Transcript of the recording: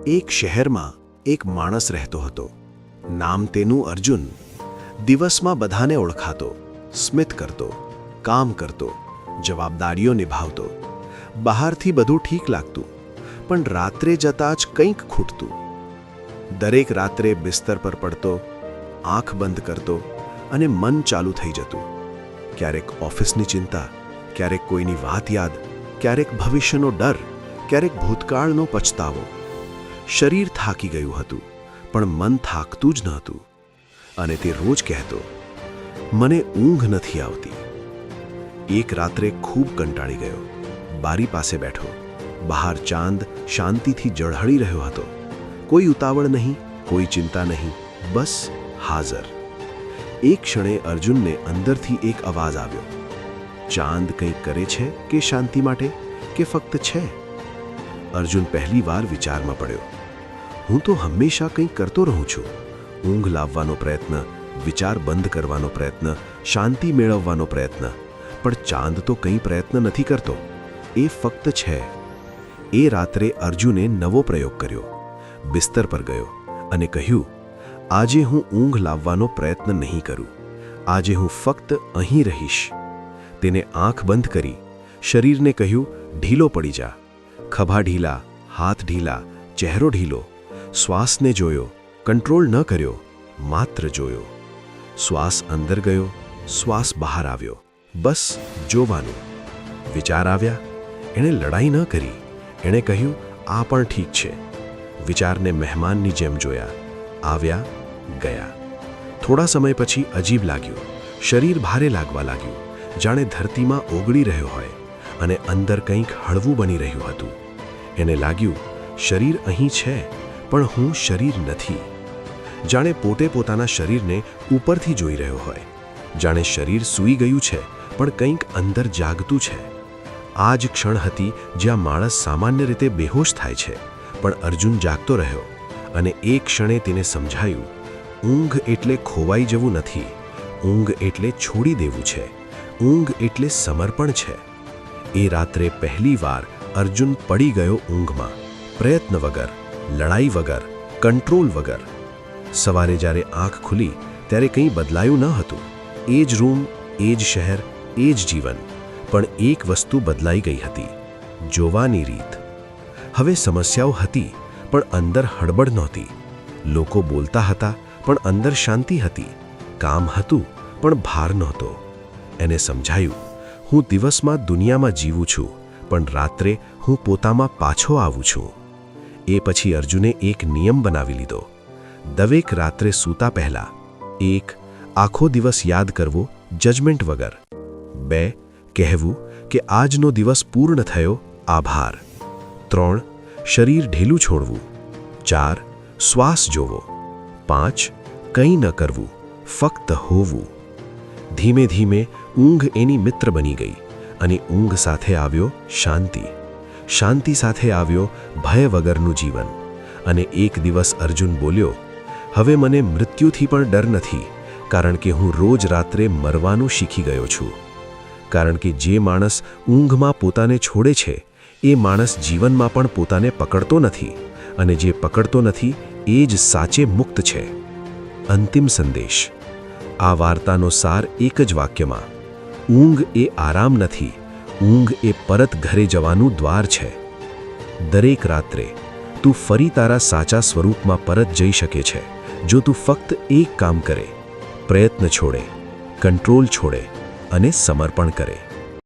એક શહેરમાં એક માણસ રહેતો હતો. નામ તેનું અર્જુન. દિવસમાં બધાને ઓળખાતો, સ્મિત કરતો, કામ કરતો, જવાબદારીઓ નિભાવતો. બહારથી બધું ઠીક લાગતું, પણ રાત્રે જતાં જ કંઈક ખૂટતું. દરેક રાત્રે બિસ્તર પર પડતો, આંખ બંધ કરતો અને મન ચાલુ થઈ જતું. ક્યારેક ઓફિસની ચિંતા, ક્યારેક કોઈની વાત યાદ, ક્યારેક ભવિષ્યનો ડર, ક્યારેક ભૂતકાળનો પછતાવો. શરીર થાકી ગયું હતું, પણ મન થાકતું જ નહોતું. અને તે રોજ કહેતો, મને ઊંઘ નથી આવતી. એક રાત્રે ખૂબ કંટાળી ગયો. બારી પાસે બેઠો. બહાર ચાંદ શાંતિથી ઝળહળી રહ્યો હતો. કોઈ ઉતાવળ નહીં, કોઈ ચિંતા નહીં, બસ હાજર. એક ક્ષણે અર્જુનને અંદરથી એક અવાજ આવ્યો. ચાંદ કંઈક કરે છે કે શાંતિ માટે, કે ફક્ત છે? અર્જુન પહેલીવાર વિચારમાં પડ્યો. હું તો હંમેશા કંઈક કરતો રહું છું. ઊંઘ લાવવાનો પ્રયત્ન, વિચાર બંધ કરવાનો પ્રયત્ન, શાંતિ મેળવવાનો પ્રયત્ન. પણ ચાંદ તો કંઈ પ્રયત્ન નથી કરતો, એ ફક્ત છે. એ રાત્રે અર્જુને નવો પ્રયોગ કર્યો. બિસ્તર પર ગયો અને કહ્યું, આજે હું ઊંઘ લાવવાનો પ્રયત્ન નહીં કરું. આજે હું ફક્ત અહીં રહીશ. તેને આંખ બંધ કરી શરીરને કહ્યું, ઢીલો પડી જા. ખભા ઢીલા, હાથ ઢીલા, ચહેરો ઢીલો. શ્વાસને જોયો, કંટ્રોલ ન કર્યો, માત્ર જોયો. શ્વાસ અંદર ગયો, શ્વાસ બહાર આવ્યો. બસ જોવાનું. વિચાર આવ્યા, એણે લડાઈ ન કરી. એણે કહ્યું, આ પણ ઠીક છે. વિચારને મહેમાનની જેમ જોયા. આવ્યા, ગયા. થોડા સમય પછી અજીબ લાગ્યું. શરીર ભારે લાગવા લાગ્યું, જાણે ધરતીમાં ઓગળી રહ્યો હોય અને અંદર કંઈક હળવું બની રહ્યું હતું. એને લાગ્યું, શરીર અહીં છે, પણ હું શરીર નથી. જાણે પોતે પોતાના શરીરને ઉપરથી જોઈ રહ્યો હોય. જાણે શરીર સૂઈ ગયું છે, પણ કંઈક અંદર જાગતું છે. આ જ ક્ષણ હતી જ્યાં માણસ સામાન્ય રીતે બેહોશ થાય છે, પણ અર્જુન જાગતો રહ્યો. અને એ ક્ષણે તેને સમજાયું, ઊંઘ એટલે ખોવાઈ જવું નથી. ઊંઘ એટલે છોડી દેવું છે. ઊંઘ એટલે સમર્પણ છે. એ રાત્રે પહેલીવાર અર્જુન પડી ગયો ઊંઘમાં. પ્રયત્ન વગર, લડાઈ વગર, કંટ્રોલ વગર. સવારે જ્યારે આંખ ખુલી ત્યારે કંઈ બદલાયું ન હતું. એ જ રૂમ, એ જ શહેર, એ જ જીવન. પણ એક વસ્તુ બદલાઈ ગઈ હતી, જોવાની રીત. હવે સમસ્યાઓ હતી, પણ અંદર હડબડ નહોતી. લોકો બોલતા હતા, પણ અંદર શાંતિ હતી. કામ હતું, પણ ભાર નહોતો. એને સમજાયું, હું દિવસમાં દુનિયામાં જીવું છું, પણ રાત્રે હું પોતામાં પાછો આવું છું. એ પછી અર્જુને એક નિયમ બનાવી લીધો. દરેક રાત્રે સૂતા પહેલા 1. આખો દિવસ યાદ કરવો, જજમેન્ટ વગર. 2. કહેવું કે આજનો દિવસ પૂર્ણ થયો, આભાર. 3. શરીર ઢીલું છોડવું. 4. શ્વાસ જોવો. 5. કંઈ ન કરવું, ફક્ત હોવું. ધીમે ધીમે ઊંઘ એની મિત્ર બની ગઈ, અને ઊંઘ સાથે આવ્યો શાંતિ. શાંતિ સાથે આવ્યો ભય વગરનું જીવન. અને એક દિવસ અર્જુન બોલ્યો, હવે મને મૃત્યુથી પણ ડર નથી, કારણ કે હું રોજ રાત્રે મરવાનું શીખી ગયો છું. કારણ કે જે માણસ ઊંઘમાં પોતાને છોડે છે, એ માણસ જીવનમાં પણ પોતાને પકડતો નથી, અને જે પકડતો નથી એ જ સાચે મુક્ત છે. અંતિમ સંદેશ. આ વાર્તાનો સાર એક જ વાક્યમાં: ઊંઘ એ આરામ નથી, ઊંઘ એ પરત ઘરે જવાનું દ્વાર છે. દરેક રાત્રે તું ફરી તારા સાચા સ્વરૂપમાં પરત જઈ શકે છે, જો તું ફક્ત એક કામ કરે: પ્રયત્ન છોડે, કંટ્રોલ છોડે અને સમર્પણ કરે.